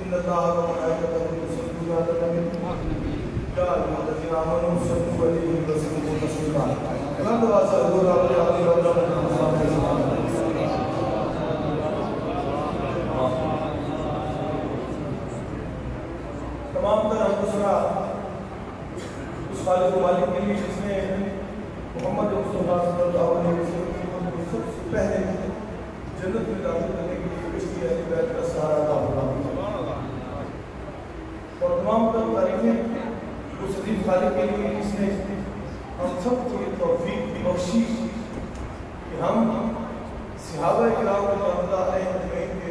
إن الله وملائكته يصلون على النبي يا أيها الذين آمنوا صلوا عليه وسلموا تسليما الحمد لله تمام تر حمد اس خالق و مالک کے لیے جس نے محمد مصطفیٰ صلی اللہ علیہ وسلم کو سب سے پہلے جنت میں داخل کرنے کے لیے کشتی اہل بیت کا سہارا عطا فرمایا اور تمام تر تعریفیں اس عظیم خالق کے لیے جس نے ہم سب کو یہ توفیق بخشی کہ ہم صحابہ کرام رضی اللہ علیہ اجمعین کے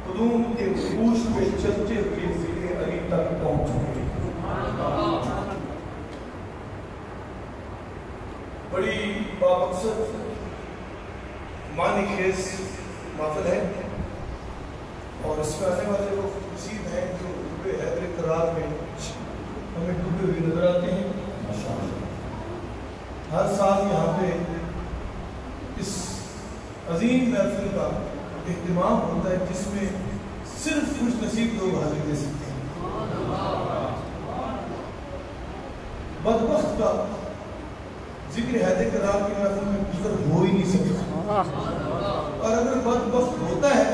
قدوم کے گوش پہ چلتے ہوئے ذکر علی تک پہنچ چکے ہیں۔ بڑی بامقصد معنی خیز محفل ہے اور اس میں آنے والے وہ نصیب ہیں جو ڈوبے حیدر کرار میں ہمیں ڈوبے ہوئے نظر آتے ہیں۔ ہر سال یہاں پہ اس عظیم محفل کا اہتمام ہوتا ہے جس میں صرف خوش نصیب لوگ حاضری دے سکتے ہیں۔ بدبخت کا ذکر حیدر کرار کی محفل میں گزر ہو ہی نہیں سکتا، اور اگر بدبخت ہوتا ہے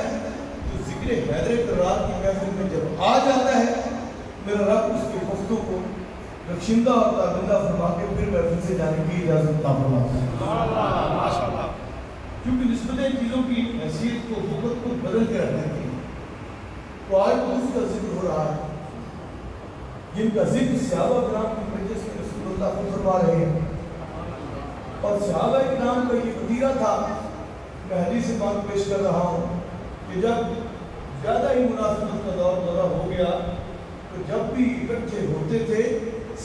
تو ذکر حیدر کرار کی محفل میں جب آ جاتا ہے میرا رب اس کے خفتوں کو رخشندہ اور تابندہ فرما کے پھر محفل سے جانے کی اجازت عطا فرماتا ہے۔ کیونکہ نسبت چیزوں کی حیثیت کو وقت کو بدل کے رکھنے کی تو آج اس کا ذکر ہو رہا ہے جن کا ذکر صحابہ کرام کی وجہ سے رسول اللہ کو فرما رہے ہیں، اور صحابہ کرام کا یہ وطیرہ تھا۔ میں حدیث پاک پیش کر رہا ہوں کہ جب زیادہ ہی منافقت کا دور ہو گیا تو جب بھی اکٹھے ہوتے تھے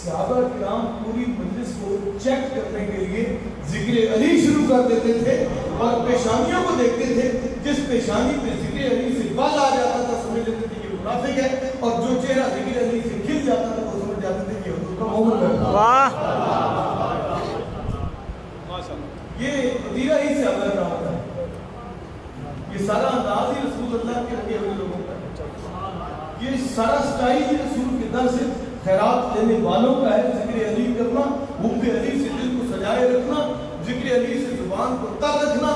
صحابہ کرام پوری مجلس کو چیک کرنے کے لیے ذکر علی شروع کر دیتے تھے اور پیشانیوں کو دیکھتے تھے، جس پیشانی پہ ذکر علی سے بال آ جاتا تھا سمجھ لیتے تھے کہ منافق ہے، اور جو چہرہ ذکر علی سے کھل جاتا تھا وہ سمجھ جاتے تھے کہ حضور کا مومن ہے۔ یہ وطیرہ ہی سے عمل رہا ہوتا ہے، یہ سارا انداز ہی رسول اللہ کے لگے ہوئے لوگوں کا ہے، یہ سارا سٹائل ہی رسول کے در سے خیرات دینے والوں کا ہے۔ ذکر علی کرنا، حب علی سے دل کو سجائے رکھنا، ذکر علی سے زبان کو تر رکھنا،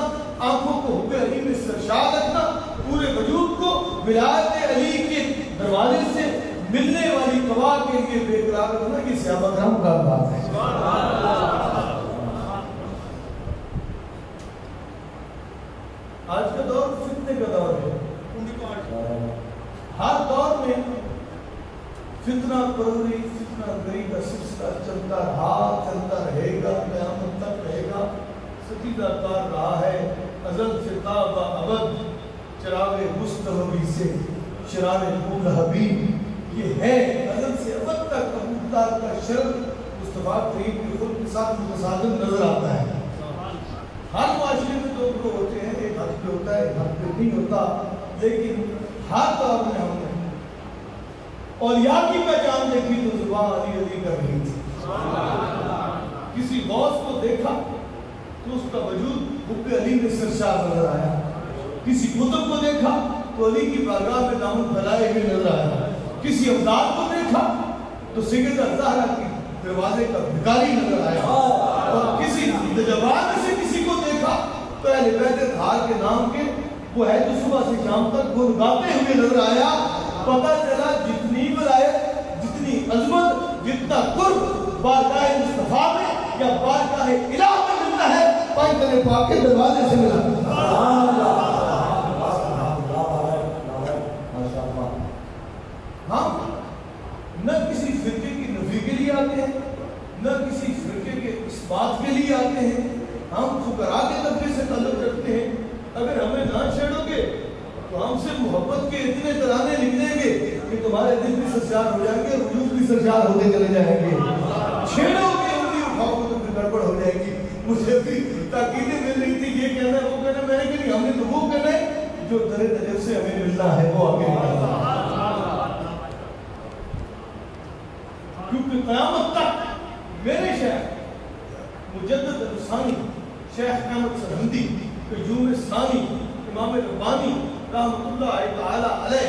آنکھوں کو حب علی میں سرشار رکھنا، پورے وجود کو ولایت علی کے دروازے سے ملنے والی قوا کے لیے بے قرار رکھنا، یہ صحابہ کرام کا بات ہے۔ آج کا دور فتنے کا دور ہے، ہر دور میں فتنہ پروری فتنہ گری کا سلسلہ چلتا رہا، چلتا رہے گا، قیامت تک رہے گا، ستیدہ کار رہا ہے ازل سے تا با ابد، چراغ مصطفی سے شرار ابو حبیب، یہ ہے ازل سے ابد تک ابوتار کا شرط مصطفیٰ کریم کے خود کے ساتھ متصادم نظر آتا ہے۔ ہر معاشرے میں دو گروہ ہوتے ہیں، ایک حق پہ ہوتا ہے ایک حق پہ نہیں ہوتا، لیکن ہر دور میں ہم نے اولیاء کی پہچان دیکھی تو زبان علی علی کر رہی تھی۔ کسی غوث کو دیکھا تو اس کا وجود حب علی میں سرشار نظر آیا، کسی قطب کو دیکھا تو علی کی بارگاہ میں دامن پھیلائے ہوئے نظر آیا، کسی افضال کو دیکھا تو سیدہ زہرا کی دروازے کا بھکاری نظر آیا، اور کسی نوجوان سے کسی کو دیکھا تو اہل بیت اطہار کے نام کے وہ ہے جو صبح سے شام تک گن گاتے ہوئے نظر آیا۔ پتہ چلا جتنی ولایت، جتنی عظمت، جتنا قرب بارگاہ مصطفیٰ میں یا بارگاہ الہ میں ملتا ہے پائتن پاک کے دروازے سے ملا۔ ہم نہ کسی فرقے کی نفی کے لیے آتے ہیں، نہ کسی فرقے کے اثبات کے لیے آتے ہیں، ہم فقراء کے طبقے سے تعلق رکھتے ہیں۔ اگر ہمیں نہ چھیڑو گے تو ہم سے محبت کے اتنے ترانے لکھ دیں گے کہ تمہارے دل بھی سرشار ہو جائیں گے، وجود بھی سرشار ہوتے چلے جائیں گے۔ چھیڑو گے انگلی اٹھاؤ گے تو پھر گڑبڑ ہو جائے گی۔ مجھے بھی تاکیدیں مل رہی تھی، یہ کہنا ہے وہ کہنا ہے، میں نے کہا ہم نے تو وہ کہنا ہے جو در طرف سے ہمیں ملنا ہے وہ آگے نکلنا ہے، کیونکہ قیامت تک میرے شیخ مجدد الثانی شیخ احمد سرہندی قیوم ثانی امام ربانی رحمۃ اللہ تعالی علیہ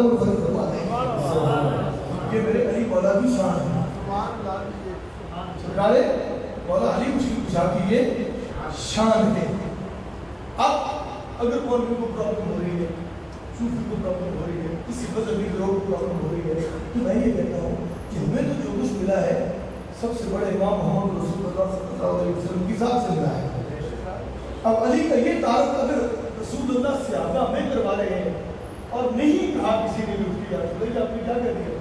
دروازہ منفرد فرما دیں. یہ میرے علی مولا کی شان ہے. سرکار مولا علی مشکل کشا کی یہ شان ہے. اب اگر کون کو پرابلم ہو رہی ہے, صوفی کو پرابلم ہو رہی ہے, کسی مذہبی لوگ کو پرابلم ہو رہی ہے, تو میں یہ کہتا ہوں کہ ہمیں تو جو کچھ ملا ہے سب سے بڑے امام محمد رسول اللہ صلی اللہ علیہ وسلم کی ذات سے ملا ہے. اب علی کا یہ تعارف اگر رسول اللہ صحابہ میں کروا رہے ہیں اور نہیں کہا کسی نے بھی اس کی یاد تو آپ نے کیا کہہ دیا؟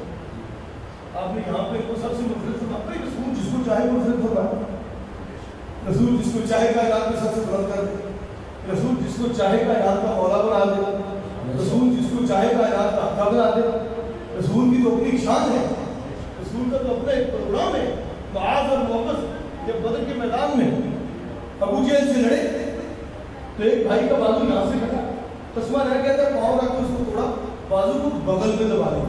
آپ نے یہاں پہ سب سے مفرد فرمایا رسول جس کو چاہے مفرد فرمائے, رسول جس کو چاہے کائنات میں سب سے بلند کر دے, رسول جس کو چاہے کائنات کا مولا بنا دے, رسول جس کو چاہے کائنات کا حقہ بنا دے. رسول کی تو اپنی شان ہے, رسول کا تو اپنا ایک پروگرام ہے. معاذ اور موقف جب بدر کے میدان میں ابو جہل سے لڑے تو ایک بھائی کا بازو یہاں سے کٹا, تسمہ رہ گیا تھا, پاؤں رکھ کے اس کو توڑا, بازو کو بغل میں دبا دیا.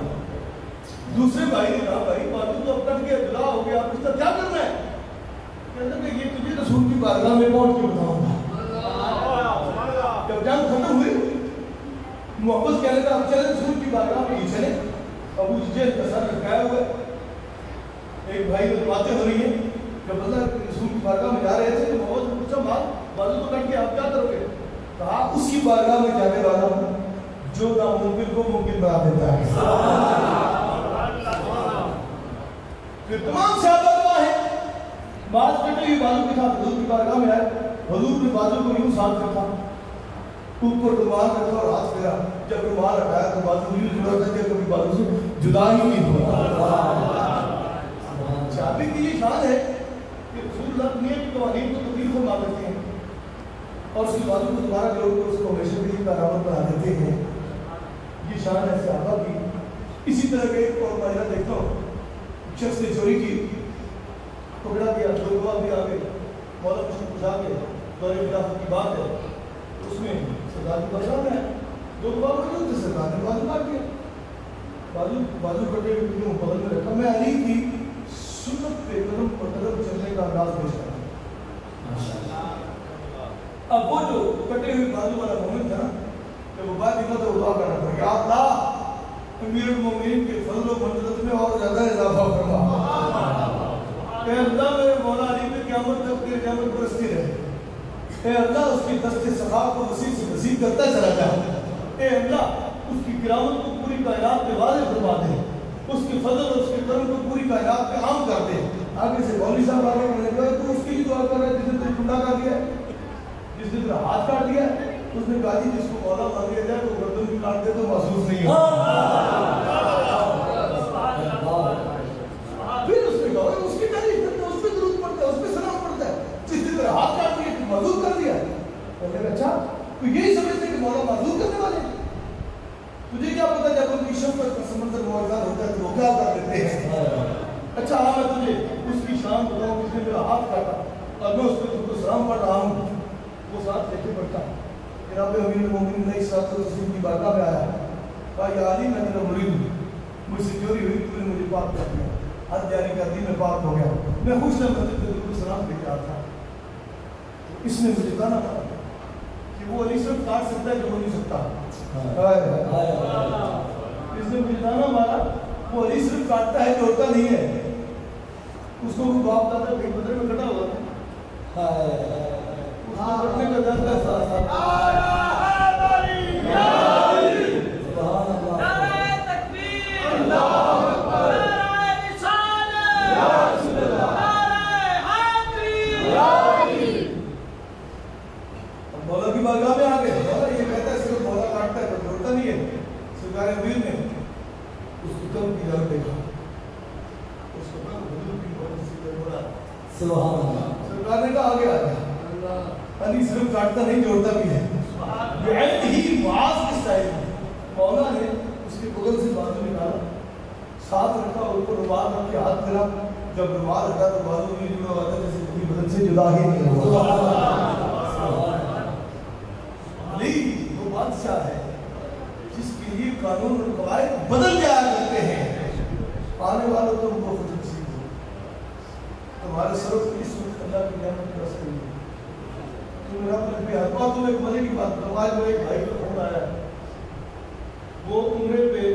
دوسرے بھائی نے کہا بھائی بازو تو اب کٹ گیا, جلا ہو گیا, اب اس کا کیا کرنا ہے؟ کہتے ہیں کہ یہ تجھے رسول کی بارگاہ میں پہنچ کے بتاؤں گا. جب جنگ ختم ہوئی محبت کہنے کا اب چلے رسول کی بارگاہ میں ہی چلے. ابو جہل کا سر لٹکایا ہوا ہے, ایک بھائی کو باتیں ہو رہی ہیں, جب اللہ رسول کی بارگاہ میں جا رہے تھے تو محمد نے پوچھا ماں بازو تو کٹ کے آپ کیا کرو گے؟ کہا اس کی بارگاہ میں جانے والا ہوں جو ناممکن کو ممکن بنا دیتا ہے. پھر تمام صحابہ گواہ ہیں, بعض کٹے ہوئی بازو کے ساتھ حضور کی بارگاہ میں آئے, حضور نے بازو کو یوں ساتھ رکھا, اوپر رومال رکھا اور ہاتھ پھیرا, جب رومال ہٹایا تو بازو یوں جڑا تھا کہ کبھی بازو سے جدا ہی نہیں ہوا. صحابی کی یہ شان ہے کہ رسول اللہ دنیا کی قوانین کو تبدیل فرما دیتے ہیں اور اس کی بازو کو دوبارہ جوڑ کر اس کو ہمیشہ کے لیے کارآمد بنا دیتے ہیں. یہ شان ہے صحابہ کی. اسی طرح کے ایک اور ماجرا دیکھتا ہوں, شخص نے چوری کی, پکڑا گیا, دو گواہ بھی آ گئے, مولا مشکل کشا کے دور خلافت کی بات ہے, اس میں سردار کی بازار ہے, دو گواہ موجود تھے, سردار نے بازو کاٹ دیا, بازو کٹے ہوئے بغل میں رکھا. میں علی کی سنت پہ قدم پر قدم چلنے کا انداز پیش کرتا ہوں. اب وہ جو کٹے ہوئے بازو والا مومن تھا نا, جب وہ بات نکلا تو دعا کر رہا تھا کہ یا اللہ امیر المومنین کے فضل و منزلت میں اور زیادہ اضافہ فرما. اے اللہ میرے مولا علی پہ قیامت تک تیری نعمت برستی رہے. اے اللہ اس کی دست سخا کو وسیع سے وسیع کرتا چلا جائے. اے اللہ اس کی کرامت کو پوری کائنات میں واضح فرما دے, اس کے فضل اور اس کے کرم کو پوری کائنات میں عام کر دے. آگے سے مولوی صاحب آگے بڑھنے کے بعد تو اس کی بھی دعا کر رہے ہیں جس نے تیرے ٹنڈا کر دیا ہے, جس نے تیرا ہاتھ کاٹ دیا ہے. اس نے کہا جی جس کو مولا مان لیا جائے تو گردن بھی کاٹ دے تو محسوس نہیں ہوتا. پھر اس نے کہا اس کی تعریف کرتا ہے, اس پہ درود پڑھتا ہے, اس پہ سلام پڑھتا ہے, جس نے تیرا ہاتھ کاٹ دیا تو معذور کر دیا. میں نے کہا اچھا تو یہی سمجھتے کہ مولا معذور کرنے والے, تجھے کیا پتا جب ان کی شفقت کا سمندر موجود ہوتا ہے تو وہ کیا کر دیتے ہیں. اچھا ہاں میں تجھے اس کی شان بتاؤں جس نے میرا ہاتھ کاٹا اور میں اس پہ تم کو سلام پڑھ رہا ہوں, وہ ساتھ لے کے پڑھتا. جناب امیر المومنین علیہ الصلوۃ والسلام کی بارگاہ میں آیا, کہا یا علی میں تیرا مرید ہوں, مجھ سے چوری ہوئی, تو نے مجھے پاک کر دیا, حد جاری کر دی, میں پاک ہو گیا. میں خوش نہ مسجد میں تم کو سلام دے کے آتا. اس نے مجھے کہا تھا کہ وہ علی صرف کاٹ سکتا ہے جو ہو نہیں سکتا. اس نے مجھے جانا مارا, وہ علی صرف کاٹتا ہے جو ہوتا نہیں ہے. اس کو وہ باپ دادا کہیں بدر میں کٹا ہوا تھا, اس کو کٹنے کا درد ہے ساتھ ساتھ. مولا کی بارگاہ میں آ گئے, یہ کہتا ہے صرف مولا کاٹتا ہے تو جوڑتا نہیں ہے. سرکار امیر نے اس کو کم کی جگہ دیکھا, اس کو کم حضور کی بہت سی جگہ سبحان اللہ. سرکار نے کہا آگے آ جا, علی صرف کاٹتا نہیں جوڑتا بھی ہے. بعین ہی معاذ کے سٹائل میں مولا نے اس کے بغل سے بازو نکالا, ساتھ رکھا, اوپر رومال رکھ کے ہاتھ پھیرا. جب رومال ہٹا تو بازو نہیں جڑا ہوا تھا, جیسے کبھی بدن سے جدا ہی نہیں ہوا. علی وہ بادشاہ ہے جس کے لیے قانون اور قواعد بدل جایا کرتے ہیں. آنے والوں تم کو خوش نصیب ہو, تمہارے سروں کی اس وقت اللہ کی نعمت برس رہی ہے. تم میرا اپنے پہ ہر بات, تم ایک مزے کی بات بتاؤ. آج وہ ایک بھائی کا فون آیا, وہ عمرے پہ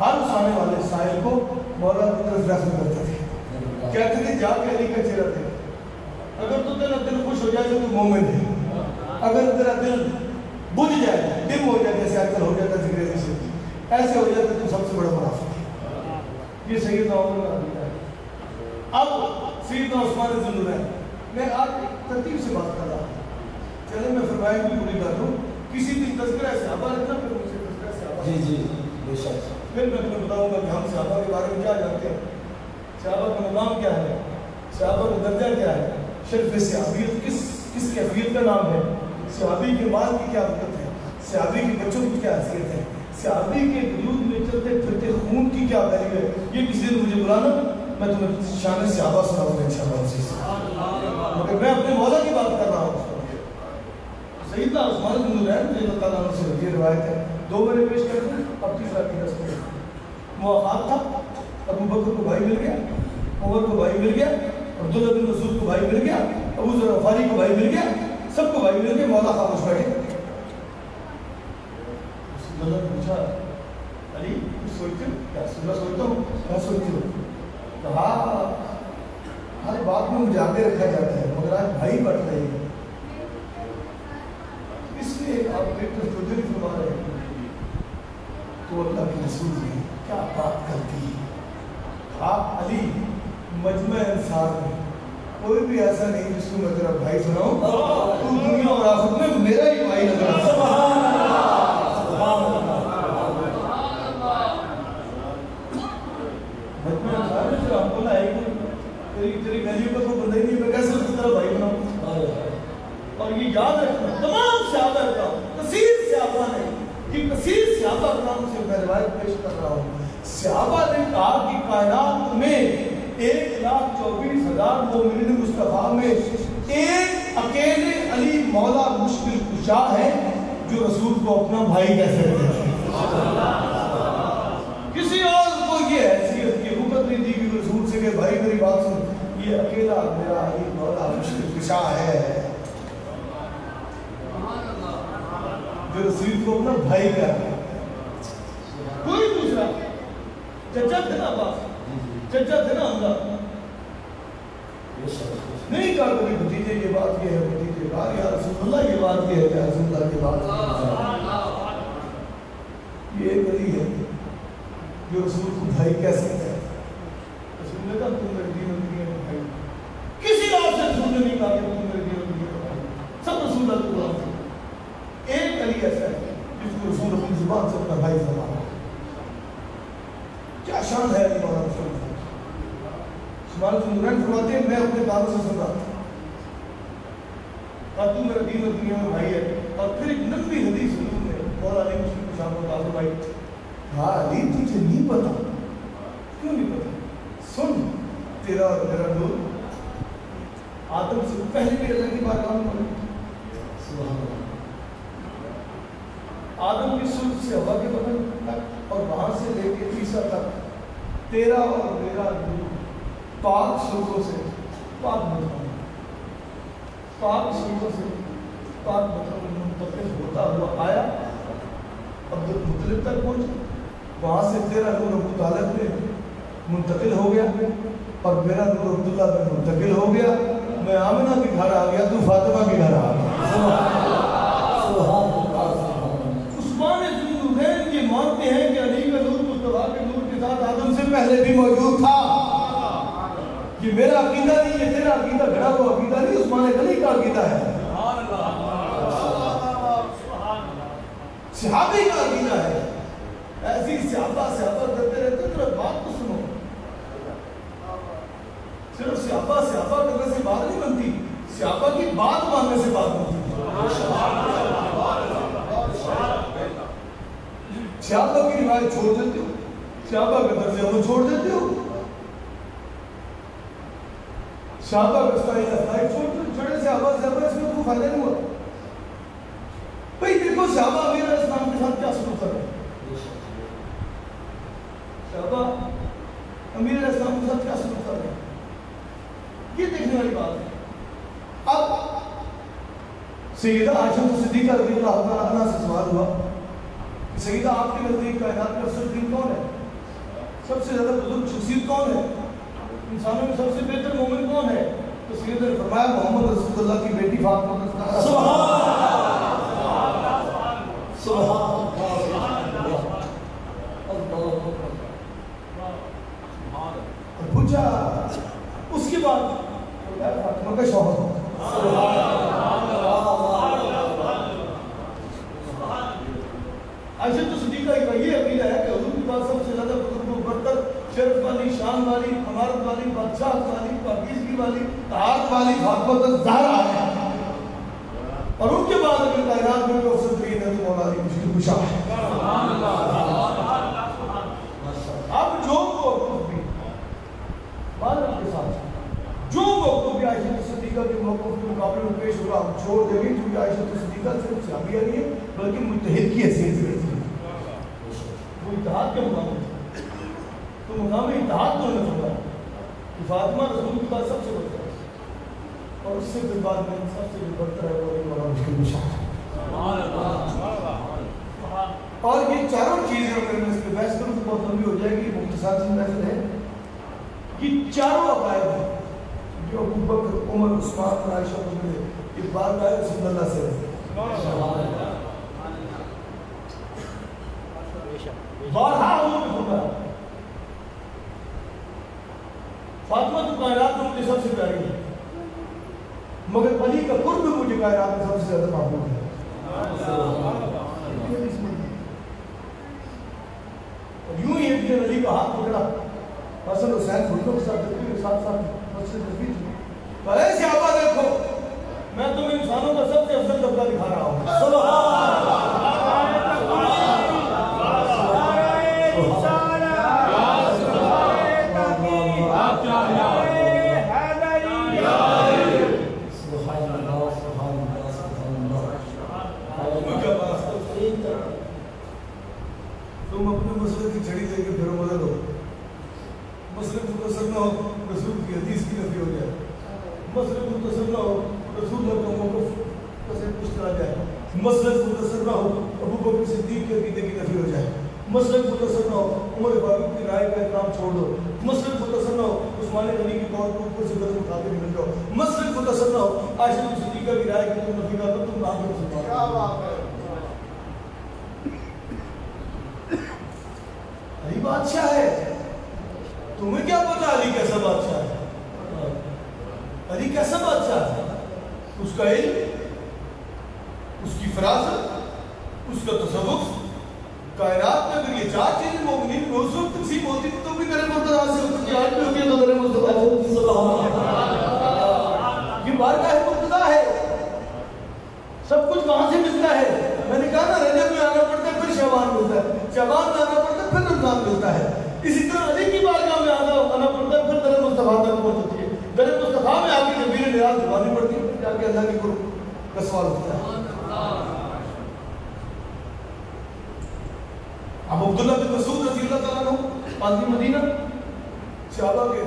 ہر سامنے والے سائل کو مولا کی طرف ریفر کرتے تھے، کہتے تھے جا کے علی کا چہرہ دیکھ، اگر تو تیرا دل خوش ہو جائے تو مومن ہے، اگر تیرا دل بجھ جائے، ڈم ہو جائے، جیسے آج کل ہو جاتا ہے ذکر سے ایسے ہو جاتا ہے تو سب سے بڑا منافق ہے۔ یہ سیدنا عمر کا عقیدہ ہے۔ اب سیدنا عثمان ذو النورین، میں آج ترتیب سے بات کر رہا ہوں، چلے میں فرمائش بھی پوری کر دوں، کسی دن تذکرہ صحابہ رکھنا، پھر مجھ سے تذکرہ صحابہ، جی جی بے شک، پھر میں تمہیں بتاؤں گا کہ ہم صحابہ کے بارے میں کیا جانتے ہیں، صحابہ کا مقام کیا ہے، صحابہ کا درجہ کیا ہے، شرف صحابیت کس کیفیت کا نام ہے، صحابی کے مال کی کیا حقیقت ہے، صحابی کے بچوں کی کیا حیثیت ہے، صحابی کے وجود میں چلتے پھرتے خون کی کیا ویلیو ہے، یہ کسی دن مجھے بلانا، میں تمہیں شان صحابہ سناؤں گا انشاءاللہ اسی سے، مگر میں اپنے مولا کی بات کر رہا ہوں۔ سیدنا عثمان ذو النورین رضی اللہ تعالیٰ عنہ سے یہ روایت ہے، دو میں نے پیش کر دوں، اب تیسرا کی رسم ہے۔ مواقعات تھا، ابو بکر کو بھائی مل گیا، عمر کو بھائی مل گیا، عبداللہ بن مسعود کو بھائی مل گیا، ابو ذر غفاری کو بھائی مل گیا، سب کو بھائی مل گیا، مولا خاموش بیٹھے۔ اللہ نے پوچھا علی کچھ سوچتے ہو کیا؟ سننا سوچتا ہوں، میں سوچتی ہوں، کہا ہر بات میں مجھے آگے رکھا جاتا ہے مگر آج بھائی بٹ رہے ہیں، اس لیے آپ ایک تو نہیں فرما رہے ہیں تو اللہ کے رسول نے کیا بات کرتی ہے۔ آپ علی مجمع انسان میں کوئی بھی ایسا نہیں جس کو میں تیرا بھائی سناؤں، تو دنیا اور آخرت میں میرا ہی بھائی نظر آتا ہے۔ مجمع انسان میں جب آپ کو لائے گی تیری ویلیو کا کوئی بندہ ہی نہیں، میں کیسے اس طرح بھائی بناؤں؟ اور یہ یاد رکھنا تمام صحابہ کا کثیر صحابہ نے، یہ کثیر صحابہ کرام سے میں روایت پیش کر رہا ہوں، صحابہ نے کہا کہ کائنات میں 1,24,000 مومنین مصطفیٰ میں ایک اکیلے علی مولا مشکل کشا ہے جو رسول کو اپنا بھائی کہہ سکتے ہیں۔ کسی اور کو یہ حیثیت کی حکومت نہیں دی کہ رسول سے کہ بھائی میری بات سن، یہ اکیلا میرا علی مولا مشکل کشا ہے جو رسول کو اپنا بھائی کہتا ہے۔ کوئی دوسرا چچا تھے نا عباس، چچا تھے نا حمزہ، نہیں کہا کبھی بھتیجے یہ بات یہ ہے، بھتیجے کہا یا رسول اللہ یہ بات یہ ہے، یا رسول اللہ یہ بات یہ ایک علی ہے جو رسول کو بھائی کہہ سکتا ہے۔ رسول نے کہا تم میرے دین اور دنیا میں بھائی، کسی اور سے رسول نے نہیں کہا کہ تم میرے دین اور دنیا میں بھائی، سب رسول اللہ کو بھائی۔ ایک علی ایسا ہے جس کو رسول اپنی زبان سے اپنا بھائی فرماتا ہے۔ کیا شان ہے علی مولا مشکل کشا۔ عثمان ذو النورین فرماتے ہیں میں اپنے کانوں سے سن رہا تھا، کہا تو میرا دین اور دنیا میں بھائی ہے، اور پھر ایک لمبی حدیث حضور نے مولا علی مشکل کشا کو کہا فرمائی، ہاں علی تجھے نہیں پتا، کیوں نہیں پتا؟ سن تیرا اور میرا نور آدم سے پہلے بھی اللہ کی بات کام کرے، آدم کی سلط سے ہوا کے بدن تک اور وہاں سے لے کے عیسیٰ تک تیرا اور میرا نور پاک سلطوں سے پاک بدن، پاک سلطوں سے پاک بدن منتقل ہوتا ہوا آیا، عبد المطلب تک پہنچا، وہاں سے تیرا نور ابو طالب میں منتقل ہو گیا اور میرا نور عبداللہ میں منتقل ہو گیا، میں آمنہ کے گھر آ گیا، تو فاطمہ کے گھر آ گیا۔ عثمان ذو النورین یہ مانتے ہیں کہ علی کا نور مصطفیٰ کے نور کے ساتھ آدم سے پہلے بھی موجود تھا۔ یہ میرا عقیدہ نہیں، یہ تیرا عقیدہ گھڑا ہوا عقیدہ نہیں، عثمان غنی کا عقیدہ ہے، صحابی کا عقیدہ ہے۔ ایسی صحابہ کرتے رہتے ہیں، تو بات تو سنو، صرف صحابہ کرنے سے بات نہیں بنتی، صحابہ کی بات ماننے سے بات بنتی ہے۔ صحابہ کی روایت چھوڑ دیتے ہو، صحابہ کا طرز عمل چھوڑ دیتے ہو، صحابہ کا سٹائل چھوڑے صحابہ اس میں کوئی فائدہ نہیں ہوا۔ بھئی دیکھو صحابہ امیر علیہ السلام کے ساتھ کیا سلوک کر رہے ہیں، صحابہ امیر علیہ السلام کے ساتھ کیا سلوک کر رہے ہیں، یہ دیکھنے والی بات ہے۔ اب سیدہ عائشہ صدیقہ رضی اللہ عنہا سے سوال ہوا کہ سیدہ آپ کے نزدیک کائنات میں افضل دین کون ہے؟ سب سے زیادہ بزرگ شخصیت کون ہے؟ انسانوں میں سب سے بہتر مومن کون ہے؟ تو سیدنا نے فرمایا محمد رسول اللہ کی بیٹی فاطمہ الزہرا۔ سبحان اللہ۔ اور پوچھا اس کے بعد فاطمہ کا شوہر عائشہ صدیقہ کا یہ عقیدہ ہے کہ حضور کے پاس سب سے زیادہ بزرگ و برتر، شرف والی، شان والی، امارت والی، بادشاہت والی، پاکیزگی والی، طہارت والی فاطمہ الزہرا ہے، اور ان کے بعد اگر کائنات میں کوئی صدقین ہے تو مولا علی مشکل کشا ہے۔ اب جو موقف بھی معلوم کے ساتھ جو موقف بھی عائشہ صدیقہ کے موقف کے مقابلے میں پیش ہوگا ہم چھوڑ دیں گے، کیونکہ عائشہ صدیقہ صرف صحابیہ نہیں ہے بلکہ مجتہد کی حیثیت سے وہ اتحاد کے مقام ہے، تو مقام اتحاد تو نے فرمایا کہ فاطمہ رسول کے بعد سب سے برتر ہے، اور اس سے پھر بعد میں سب سے برتر ہے وہ مولا مشکل کشا ہے۔ اور یہ چاروں چیزیں اگر میں اس پہ بحث کروں تو بہت لمبی ہو جائے گی، مختصر سی محفل ہے۔ یہ چاروں عقائد ہیں جو ابو بکر، عمر، عثمان اور عائشہ کو ملے، یہ بات ہے رسول اللہ سے بارہا حضور نے فرمایا فاطمہ تو کائنات میں مجھے سب سے پیاری ہے، مگر علی کا قرب مجھے کائنات میں سب سے زیادہ محبوب ہے۔ اور یوں ہی ایک دن علی کا ہاتھ پکڑا، حسن حسین بھٹو کے ساتھ دیکھتے کے ساتھ ساتھ مسجد نبوی تھی، کہا اے صحابہ دیکھو میں تمہیں انسانوں کا سب سے افضل طبقہ دکھا رہا ہوں۔ تم اپنے مسئلے کی چھڑی دے کے پھر مدد ہو، مسئلے مختصر نہ ہو رسول کی حدیث کی نفی ہو جائے، مسئلے مختصر نہ ہو رسول اللہ کا موقف کسے کچھ کرا جائے، مسئلے مختصر نہ ہو ابو بکر صدیق کے عقیدے کی نفی ہو جائے، مسئلے مختصر نہ ہو عمر فاروق کی رائے کا احترام چھوڑ دو، مسئلے مختصر نہ ہو عثمان غنی کی قول کو اوپر سے بدل اٹھا کے نکل جاؤ، مسئلے مختصر نہ ہو عائشہ صدیقہ کی رائے کی تم نفی کر دو، تم کہاں کے مسلمان؟ کیا بات ہے! علی بادشاہ ہے، تمہیں کیا پتا علی کیسا بادشاہ ہے؟ علی کیسا بادشاہ ہے؟ اس کا علم، اس کی فراست، اس کا تصوف، کائنات میں اگر یہ چار چیزیں مومنین میں اس وقت تقسیم ہوتی تو بھی میرے مرتضیٰ سے ہوتی، آج بھی ہوتی ہے تو میرے مرتضیٰ سے ہوتی۔ یہ بارگاہ مرتضیٰ ہے، سب کچھ کہاں سے ملتا ہے؟ میں نے کہا نا رجب میں آنا پڑتا ہے پھر شعبان ملتا ہے، شعبان میں آنا پڑتا ہے پھر رمضان ملتا ہے، اسی طرح علی کی بارگاہ میں آنا پڑتا ہے پھر در مصطفیٰ تک پہنچتی ہے، در مصطفیٰ میں آ کے جبیر نیاز دبانی پڑتی ہے، پھر جا کے اللہ کے قرب کا سوال ہوتا ہے۔ اب عبداللہ بن مسعود رضی اللہ تعالیٰ عنہ قاضی مدینہ، صحابہ کے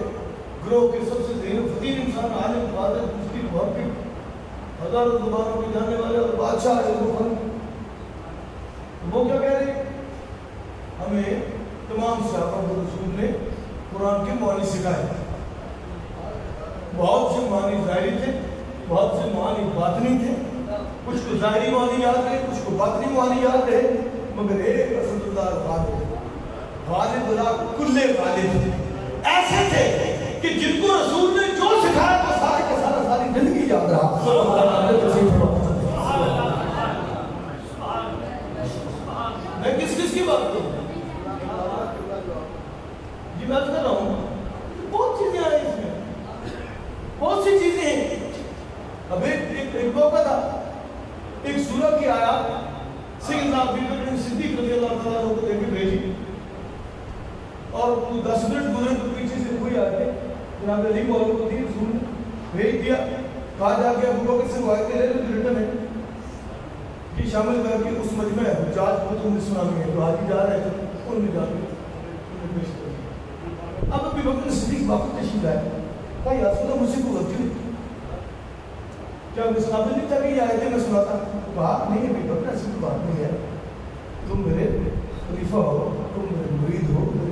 گروہ کے سب سے ذہین و فقیر انسان، عالم، قادر، مفتی، محقق، ہزاروں زبانوں کے جاننے والے اور بادشاہ علم و فن، وہ کیا کہہ رہے ہیں؟ ہمیں تمام صحابہ رسول نے قرآن کے معانی سکھائے، بہت سے معانی ظاہری تھے، بہت سے معانی باطنی تھے، کچھ کو ظاہری معانی یاد رہے، کچھ کو باطنی معانی یاد رہے، مگر ایک اسد اللہ غالب، غالب اللہ کل غالب، ایسے تھے کہ جن کو رسول نے جو سکھایا وہ سارے کا سارا ساری زندگی یاد رہا۔ میں کس کی بات کروں؟ یہ بات کر رہا ہوں، بہت چیزیں آ رہی اس میں، بہت سی چیزیں ہیں۔ اب ایک موقع تھا، ایک سورہ کی آیات سیدنا ابو بکر صدیق رضی اللہ تعالیٰ عنہ کو دے کے بھیجی، اور 10 منٹ گزرے تو پیچھے سے کوئی آ کے جناب علی مولا کو دی، رسول نے بھیج دیا، کہا جا کے ابو بکر سے معاہدے لے لو، ریٹن ہے یہ شامل کر کے اس مجمع حجاج کو تم نے سنا ہے جو حاجی جا رہے تھے ان میں جا کے انہیں پیش کر دیا۔ اب ابو بکر صدیق واپس تشریف لائے، کہا یا رسول اللہ مجھ سے کوئی غلطی نہیں، کیا میں اس قابل نہیں تھا کہ یہ آیتیں میں سناتا؟ کہا نہیں ابو بکر ایسی کوئی بات نہیں ہے، تم میرے خلیفہ ہو، تم میرے مرید ہو، میرے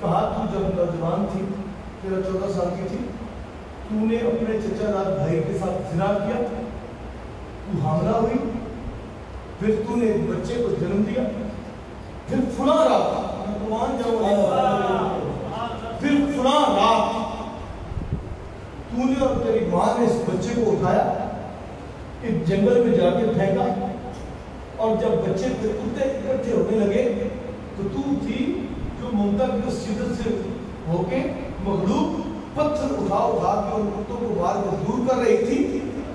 کہا تو جب نوجوان تھی، تیرا 14 سال کی تھی، تو نے اپنے چچا دار بھائی کے ساتھ زنا کیا، تو حاملہ ہوئی، پھر تو نے ایک بچے کو جنم دیا، پھر فلاں رات پھر فلاں رات تو نے اور تیری ماں نے اس بچے کو اٹھایا، ایک جنگل میں جا کے پھینکا، اور جب بچے پھر کتے اکٹھے ہونے لگے تو تھی جو ممتا کی اس شدت سے ہو کے مغلوب پتھر اٹھا کے ان کتوں کو باہر کو دور کر رہی تھی،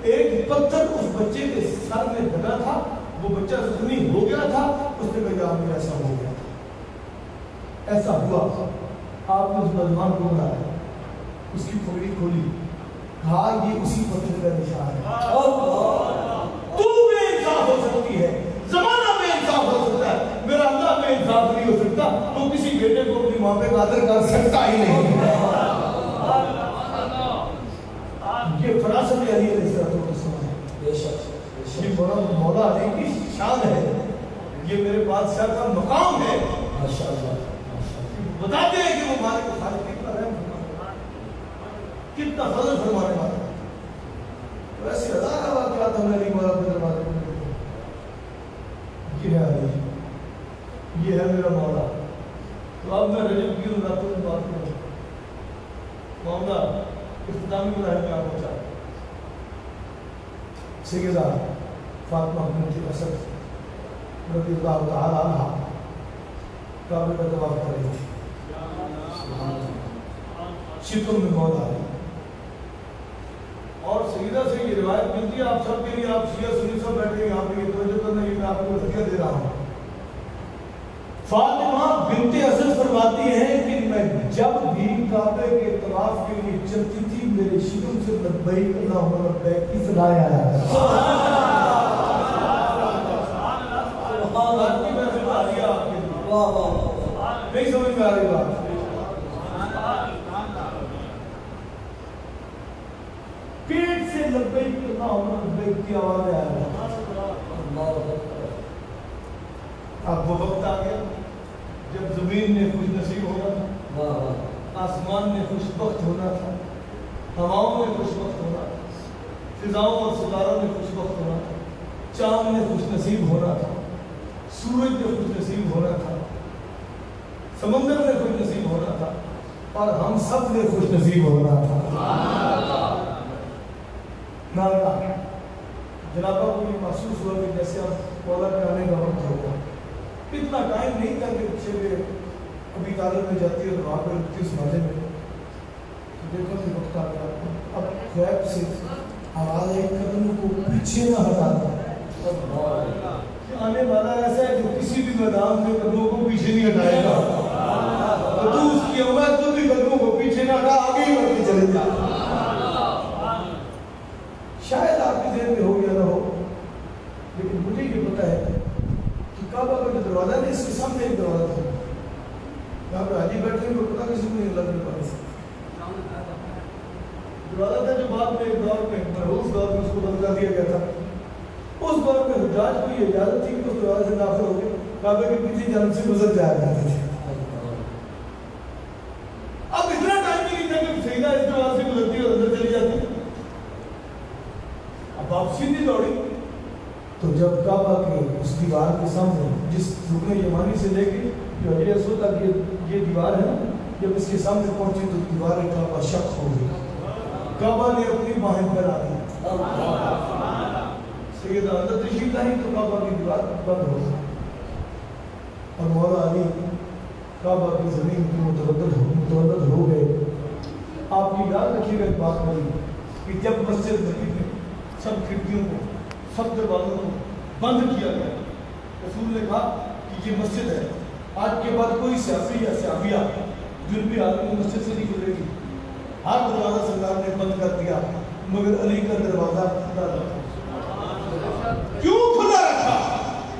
ایک پتھر اس بچے کے سر میں لگا تھا، وہ بچہ زخمی ہو گیا تھا، اس نے کہا کہ ایسا ہو گیا تھا، ایسا ہوا۔ آپ نے اس نوجوان کو بلایا، اس کی پگڑی کھولی، کہا یہ اسی پتھر کا نشان ہے۔ تو بے انصاف ہو سکتی ہے، زمانہ بے انصاف ہو سکتا ہے، میرا اللہ بے انصاف نہیں ہو سکتا، تو کسی بیٹے کو اپنی ماں پہ قادر کر سکتا ہی نہیں۔ یہ فراست علی علیہ السلام ہے، یہ مولا علی کی شان ہے، یہ میرے بادشاہ کا مقام ہے۔ بتاتے ہیں کہ وہ مالک و خالق کتنا رحم کتنا فضل فرمانے والا ہے۔ ویسے ہزارہ واقعات ہم نے علی مولا کے دربار میں دیکھے، یہ ہے علی، یہ ہے میرا مولا۔ تو اب میں رجب کی راتوں میں بات کروں، مولا اختتامی مراحل میں آپ پہنچا سیدہ فاطمہ بنت اسد رضی اللہ تعالی عنہا کعبے کا طواف کر رہی تھی، شکم میں مولا ہے، اور سیدہ سے یہ روایت ملتی ہے، آپ سب کے لیے، آپ شیعہ سنی سب بیٹھے ہیں یہاں پہ، یہ توجہ کرنا، یہ میں آپ کو ہدیہ دے رہا ہوں۔ فاطمہ بنت اسد فرماتی ہیں کہ میں جب بھی کعبے کے طواف کے لیے چلتی تھی، میرے شکم سے لبیک اللہم لبیک کی صدا آیا نہیں سمجھ میں آ رہی بات؟ پیٹ سے لبیک اللہم لبیک کی آواز آیا۔ اب وہ وقت آ گیا جب زمین نے خوش نصیب ہونا تھا، آسمان نے خوش بخت ہونا تھا، ہواؤں نے خوش بخت ہونا تھا، فضاؤں اور ستاروں نے خوش بخت ہونا تھا، چاند نے خوش نصیب ہونا تھا، سورج نے خوش نصیب ہونا تھا، سمندر نے خوش نصیب ہونا تھا، اور ہم سب نے خوش نصیب ہونا تھا۔ جناب کو یہ محسوس ہوا کہ جیسے آپ مولا کے آنے کا وقت ہوگا، اتنا ٹائم نہیں تھا کہ بچے میں ابھی طالب میں جاتی ہے اور وہاں پہ رکھتی اس مالے میں، تو دیکھو کہ وقت آ گیا، اب غیب سے آواز ایک قدم کو پیچھے نہ ہٹانا، آنے والا ایسا ہے جو کسی بھی میدان میں قدموں کو پیچھے نہیں ہٹائے گا، تو اس کی امید تو بھی قدموں کو پیچھے نہ ہٹا، آگے ہی بڑھتے چلے جا۔ شاید آپ کے ذہن میں ہو یا نہ ہو، لیکن مجھے یہ پتا ہے کہ کعبہ کا جو دروازہ ہے اس کے سامنے ایک دروازہ تھا، یہاں پہ حاجی بیٹھے ہیں، پتا کسی کو نہیں لگ رہا دروازہ تھا، جو بعد میں ایک دور میں اس دور میں اس کو بند کر دیا گیا تھا۔ اس دور میں حجاج کو یہ اجازت تھی کہ اس دروازے سے داخل ہو کے کعبے کے پیچھے جانب سے گزر جایا کرتے تھے۔ اب اتنا ٹائم نہیں تھا کہ سیدھا اس دروازے سے گزرتی اور اندر چلی جاتی، اب آپ سیدھی دوڑی، تو جب کعبہ کے اس دیوار کے سامنے جس رکن یمانی سے لے کے جو حجر اسود تک یہ دیوار ہے نا، جب اس کے سامنے پہنچی تو دیوار کعبہ شق ہو گئی، کعبہ نے اپنی باہیں پھیلا دی، سیدہ اندر تشریف لائی تو کعبہ کی دیوار بند ہو گئی، اور مولا علی کعبہ کی زمین کی متردد ہو گئے۔ آپ کی یاد رکھیے گا ایک بات بڑی کہ جب مسجد نبی میں سب کھڑکیوں کو سب دروازوں کو بند کیا گیا، رسول نے کہا کہ یہ مسجد ہے، آج کے بعد کوئی سیاسی یا سیافیہ جنوبی آدمی مسجد سے نہیں گزرے گی، ہر دروازہ سرکار نے بند کر دیا، مگر علی کا دروازہ کھلا رکھا۔ کیوں کھلا رکھا؟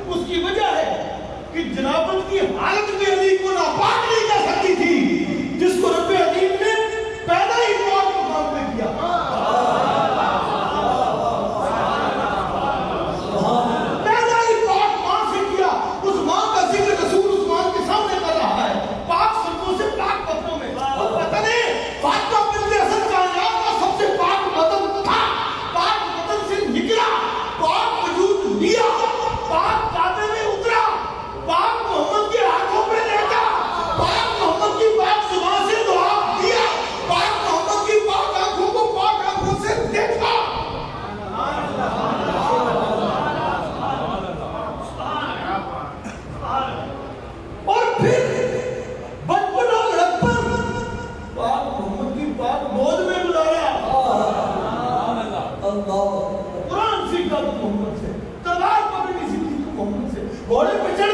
اس کی وجہ ہے کہ جنابت کی حالت میں علی کو ناپاک نہیں کر سکتی تھی، جس کو رب عظیم نے پیدا ہی پاک مقام پہ کیا، پیدا ہی پاک ماں سے کیا، اس ماں کا ذکر رسول اس ماں کے سامنے کر رہا ہے، پاک سرکوں سے پاک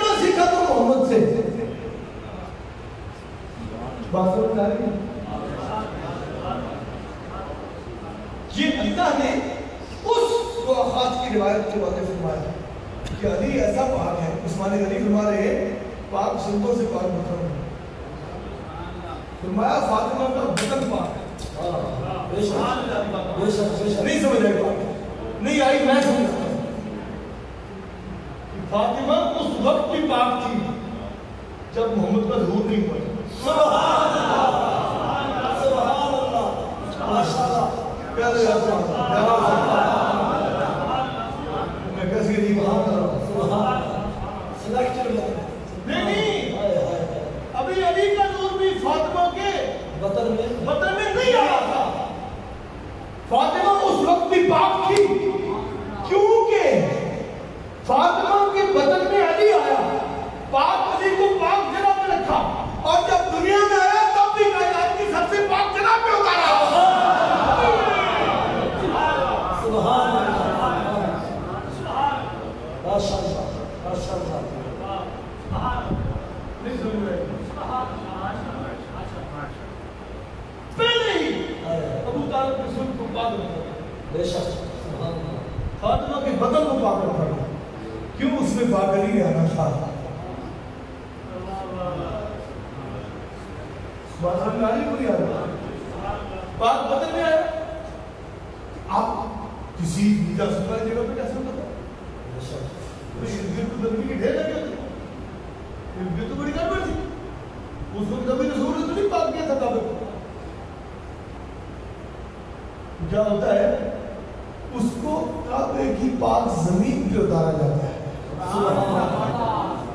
کرنا سیکھا تو محمد سے. بات سمجھ آ رہی ہے؟ یہ اللہ نے اس وقت کی روایت کو واضح فرمایا کہ علی ایسا پاک ہے. عثمان غنی فرما رہے ہیں پاک سنتوں سے پاک مطلب ہے. فرمایا فاطمہ کا بطن پاک ہے. نہیں سمجھ آئی بات, نہیں آئی, میں سمجھا. فاطمہ اس وقت بھی پاک تھی جب محمد کا ظہور نہیں ہوا. سبحان اللہ, سبحان اللہ, ماشاءاللہ. پیارے میں کیسے نہیں بہت کر رہا ہوں. نہیں, ابھی علی کا ظہور بھی فاطمہ کے بطن میں نہیں آیا تھا. فاطمہ اس وقت بھی پاک تھی کیونکہ فاطمہ کے بطن میں علی آیا. پاک علی کو پاک جگہ پہ رکھا اور جب دنیا میں آیا تب بھی کائنات کی سب سے پاک جگہ پہ اتارا. سبحان اللہ, ماشاءاللہ, ماشاءاللہ. نہیں سمجھ رہے پہلے ہی ابو طالب کے سن کو پاک رکھا. بے شک فاطمہ کے بدن کو پاک رکھا. کیوں؟ اس میں پاک علی نے آنا تھا. بات سمجھ آ رہی کوئی آ رہا پاک بدن میں آیا. آپ کسی نیجا سنگا جگہ پہ کیسے ہوتا ہے؟ تو دنگی کی ڈھیر لگے ہوتے. یہ تو بڑی گڑبڑ تھی. اس وقت کبھی رسول نے تو نہیں پاک کیا تھا کعبے کو. کیا ہوتا ہے اس کو کعبے کی پاک زمین پہ اتارا جاتا ہے.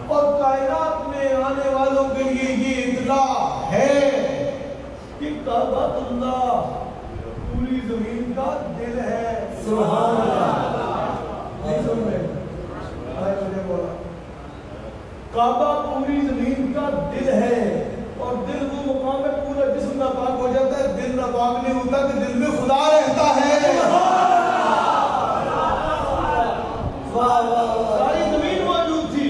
اور کائنات میں آنے والوں کے لیے یہ اطلاع ہے کہ کعبہ اللہ پوری زمین کا دل ہے. سبحان اللہ. کعبہ پوری زمین کا دل ہے اور دل وہ مقام ہے پورا جسم ناپاک ہو جاتا ہے. دل ناپاک نہیں ہوتا کہ دل میں خدا رہتا ہے. ساری زمین موجود تھی.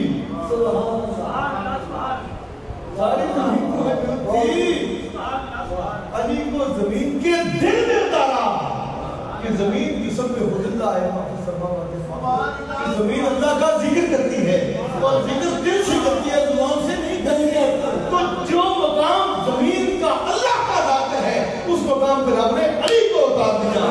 ساری زمین موجود تھی. علی کو زمین کے دل میں اتارا کہ زمین کی سب میں خود اللہ ہے. زمین اللہ کا ذکر کرتی ہے اور ذکر دل سے کرتی ہے, زبان سے نہیں کرتی ہے. تو جو مقام زمین کا اللہ کا ذات ہے اس مقام پر رب نے علی کو اتار دیا.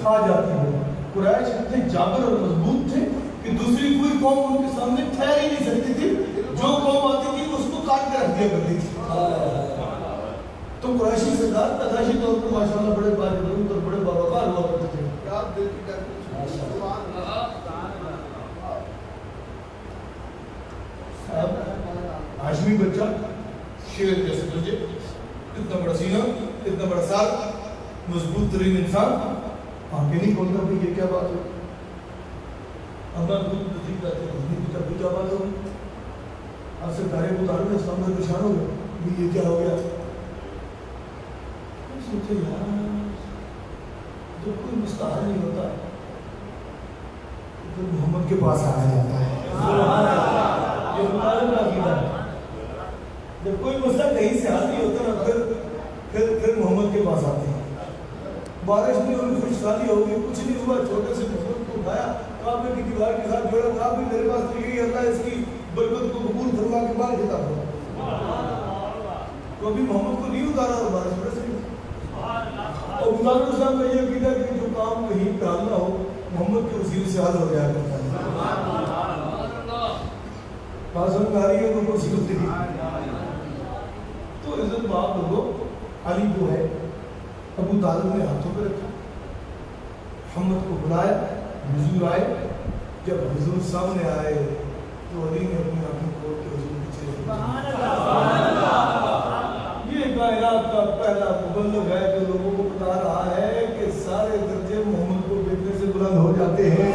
کھا جاتی ہو. قریش اتنے جابر اور مضبوط تھے کہ دوسری کوئی قوم ان کے سامنے ٹھہر ہی نہیں سکتی تھی. جو قوم آتی تھی اس کو کاٹ کے رکھ دیا کرتی تھی. تو قریشی سردار تلاشی طور پر ماشاءاللہ بڑے باجرود اور بڑے باوقار ہوا کرتے تھے. ہاشمی بچہ شیر جیسے درجے, اتنا بڑا سینہ, اتنا بڑا سر, مضبوط ترین انسان, آنکھیں نہیں کھولتا بھی یہ کیا بات ہے. اپنا خود نزدیک جاتے ہیں, نہیں پوچھا بھی کیا بات ہو. آپ سے دارے کو اتارو گے, سامنے پریشان ہو گئے بھی یہ کیا ہو گیا. سوچے یار جب کوئی مستحال نہیں ہوتا تو محمد کے پاس آیا جاتا ہے. یہ ہمارا عقیدہ ہے. جب کوئی مسئلہ کہیں سے حل نہیں ہوتا نا پھر محمد کے پاس آتے ہیں. بارش نہیں ہوئی, خوش سالی ہو گئی, کچھ نہیں ہوا, چھوٹے سے محمد کو اٹھایا, کعبے کی دیوار کے ساتھ جوڑا, کہا بھی میرے پاس چلی گئی, اللہ اس کی برکت کو قبول فرما کے بارش عطا فرما. تو ابھی محمد کو نہیں اتارا اور بارش برس رہی. اور گزارو صاحب کا یہ عقیدہ کہ جو کام کہیں پہ حل نہ ہو محمد کے وسیلے سے حل ہو جایا کرتا ہے. بازم آ رہی ہے تو کچھ ہوتی تو عزت باب لوگوں علی کو ہے ابو طالب نے ہاتھوں پہ رکھا محمد کو بلایا حضور آئے جب حضور سامنے آئے تو علی نے اپنی آنکھیں کھول کے حضور کے چہرے یہ کائنات کا پہلا مبلغ ہے جو لوگوں کو بتا رہا ہے کہ سارے درجے محمد کو دیکھنے سے بلند ہو جاتے ہیں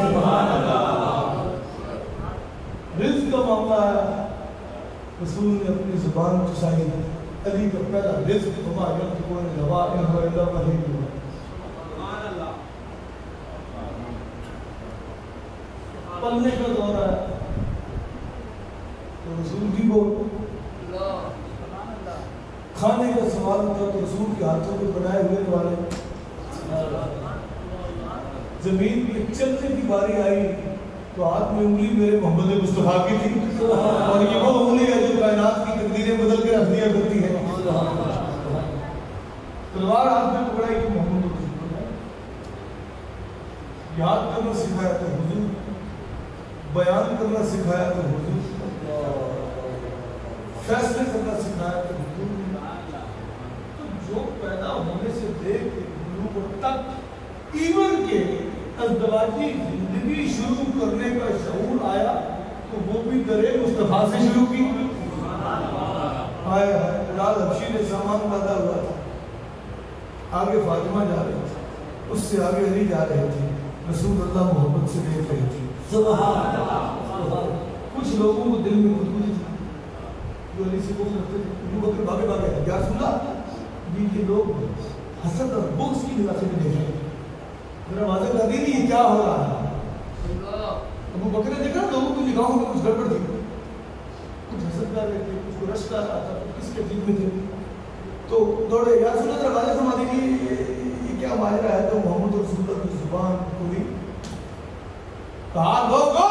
رزق کا معاملہ ہے رسول نے اپنی زبان چسائی علی کا پہلا رزق فما ينطق عن الهوى ان هو الا وحی یوحی پلنے کا دور ہے تو رسول کی بول کھانے کا سوال ہوتا تو رسول کے ہاتھوں پہ بنائے ہوئے والے زمین پہ چلنے کی باری آئی تو ہاتھ میں انگلی میرے محمد مصطفیٰ کی تھی اور یہ وہ انگلی ہے جو کائنات کی تقدیریں بدل کے رکھ دیا کرتی ہے تلوار ہاتھ میں پکڑائی تو محمد رسول ہے یاد کرنا سکھایا تو حضور بیان کرنا سکھایا تو حضور فیصلے کرنا سکھایا تو حضور تو جو پیدا ہونے سے دیکھ بلوغ تک ایون کے ازدواجی زندگی شروع کرنے کا شعور آیا تو وہ بھی درے مصطفیٰ سے شروع کی آیا بلال حبشی نے سامان پیدا ہوا تھا آگے فاطمہ جا رہی تھی اس سے آگے علی جا رہے تھے رسول اللہ محبت سے دیکھ رہی تھی سبحان اللہ کچھ لوگوں کو دل میں خودکشی تھی جو علی سے بغض رکھتے تھے ابو بکر بھاگے بھاگے یا رسول اللہ یہ لوگ حسد اور بغض کی نگاہ سے بھی دیکھ رہے ہیں ذرا واضح کر دی یہ کیا ہو رہا ہے ابو بکر نے دیکھا لوگوں کی نگاہوں میں کچھ گڑبڑ تھی کچھ حسد کر رہے تھے کچھ کو رشک کر رہا تھا کس کے دل میں تھے تو دوڑے یا رسول اللہ ذرا واضح فرما دیجیے یہ کیا ماجرا ہے تو محمد رسول اللہ کی زبان کھلی کہا لوگو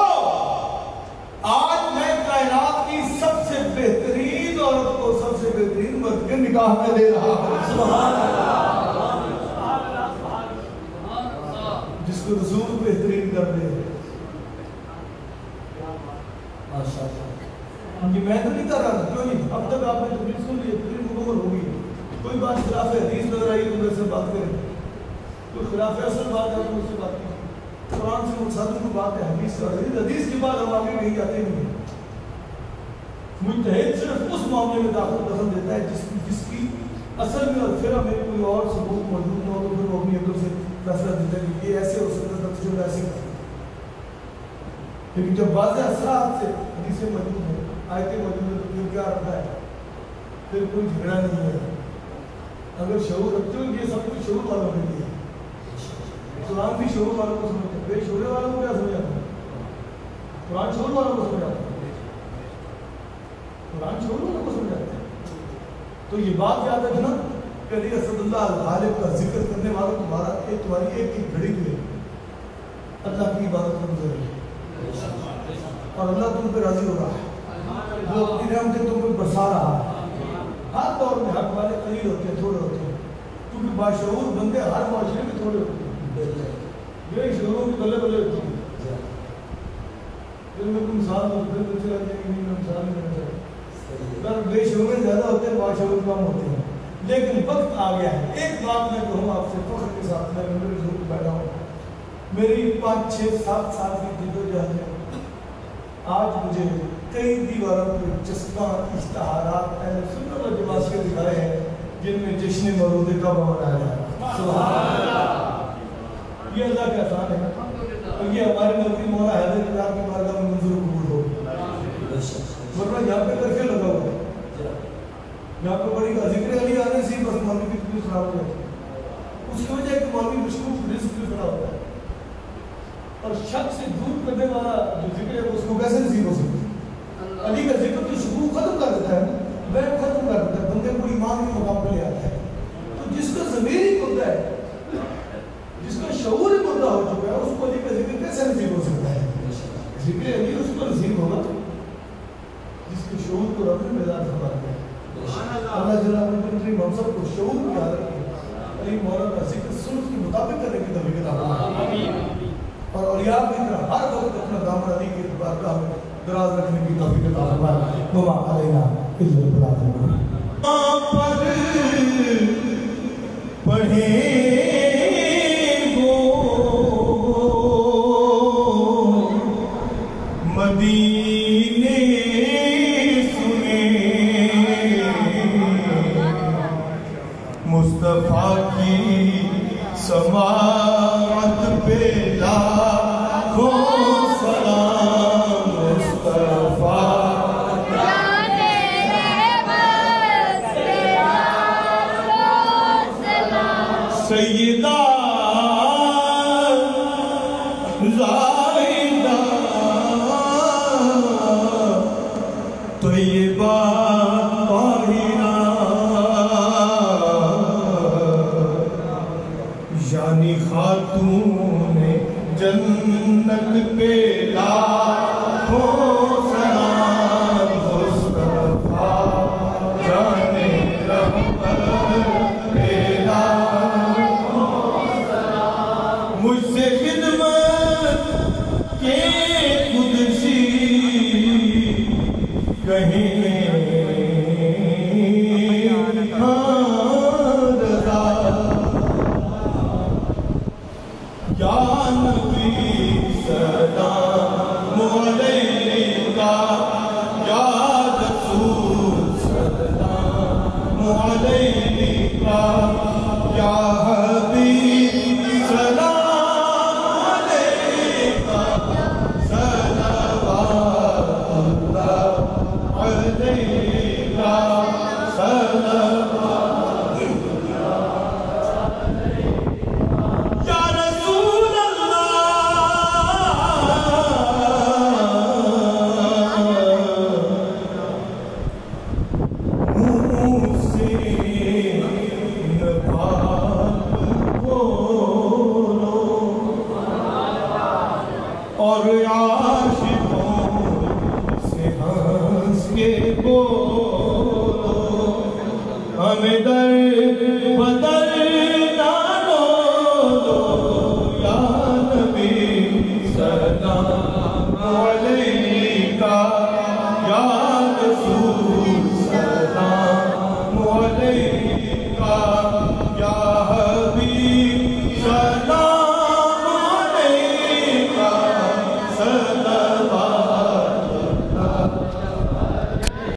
آج میں کائنات کی سب سے بہترین عورت کو سب سے بہترین مرد کے نکاح میں دے رہا ہوں سبحان اللہ جس کو رسول بہترین کر دے یہ میں تو نہیں کر رہا کیوں نہیں اب تک آپ نے تبلیغ سن لی تبلیغ مکمل ہوگی کوئی بات خلاف حدیث نظر آئی تو میرے سے بات کریں کوئی خلاف اصل بات ہے تو مجھ سے بات کریں قرآن سے مقصد کی بات ہے حدیث سے حدیث کے بعد ہم آگے نہیں جاتے نہیں مجتہد صرف اس معاملے میں داخل قدم دیتا ہے جس کی اصل میں اور فرع میں کوئی اور ثبوت موجود نہ ہو تو پھر وہ اپنی عقل سے فیصلہ دیتا ہے کہ یہ ایسے ہو سکتا ہے تجربہ ایسے کر لیکن جب واضح اثرات سے حدیثیں موجود ہیں آیتیں موجود ہیں تو پھر کیا رکھتا ہے پھر کوئی جھگڑا نہیں ہے اگر شعور رکھتے ہو یہ سب کچھ شعور والوں کے لیے قرآن بھی شعور والوں کو سمجھتا ہے بے شعور والوں کو کیا سمجھاتا ہے قرآن شعور والوں کو سمجھاتا ہے قرآن شعور والوں کو سمجھاتا ہے تو یہ بات یاد رکھنا کہ علی اسد اللہ الغالب کا ذکر کرنے والوں تمہارا ایک تمہاری ایک گھڑی جو ہے اللہ کی عبادت کا گزر ہے اور اللہ تم پہ راضی ہو رہا ہے وہ اپنی نعمتیں تم پہ برسا رہا ہے ہر دور میں حق والے قلیل ہوتے ہیں تھوڑے ہوتے ہیں کیونکہ باشعور بندے ہر معاشرے میں تھوڑے ہوتے ہیں بے شعوروں کی بلے بلے ہوتی ہیں پھر میں کوئی مثال دوں پھر مجھے لگتا ہے کہ میں مثال نہیں دینا چاہتا اگر بے شعور زیادہ ہوتے ہیں باشعور کم ہوتے ہیں لیکن وقت آ گیا ہے ایک بات میں کہوں آپ سے فخر کے ساتھ میں میرے ضرور بیٹھا ہوں میری 5, 6, 7 سال کی جدوجہد ہے آج مجھے کئی دیواروں پہ چسپاں اشتہارات اہل سنت و جماعت کے دکھائے ہیں جن میں جشن مولود کعبہ منایا جا رہا ہے سبحان اللہ یہ اللہ کا احسان ہے اور یہ ہمارے نبی مولا حیدر اللہ کی بارگاہ میں منظور قبول ہو ورنہ یہاں پہ کرفیو لگا ہوا ہے یہاں پہ بڑی ذکر علی آنے سے بس مولوی کی طبیعت خراب ہو جاتی ہے اس کی وجہ ہے کہ مولوی مشکوک رزق بھی بڑا ہوتا ہے اور شک سے دور کرنے والا جو ذکر ہے اس کو کیسے نصیب ہو سکتا ہے علی کا ذکر تو شکوک ختم کر دیتا ہے وہم ختم کر دیتا ہے بندے کو ایمان کے مقام پہ لے آتا ہے تو جس کا ضمیر ہی مردہ ہے جس کا شعور ہی مردہ ہو چکا ہے اس کو علی کا ذکر کیسے نصیب ہو سکتا ہے ذکر علی اس کو نصیب ہوگا جس کے شعور کو رب نے بیدار فرما دیا اللہ جل کریم ہم سب کو شعور کی حالت میں علی مولا کا ذکر سنت کے مطابق کرنے کی توفیق عطا فرمائے اور اولیاء کی طرح ہر وقت اپنا دامن علی کی بارگاہ میں دراز رکھنے کی توفیق عطا فرمائے وما علینا الا البلاغ المبین پر پڑھیں گو مدینے سنے مصطفیٰ کی سماعت پہ لاکھوں سلام مصطفیٰ سیدہ زائدہ طیبہ طاہرہ یعنی خاتون جنت پہ لاکھوں سلام مصطفیٰ جان رحمت پہ مجھ سے خدمت کے قدسی کہیں رضا یا نبی سلام علیکہ یا رسول سلام علیکہ یا حبیب سلام علیکہ صلوات اللہ علیکہ صلوات یا رسول اللہ منہ سے اور عاشقوں سے ہنس کے بولو ہمیں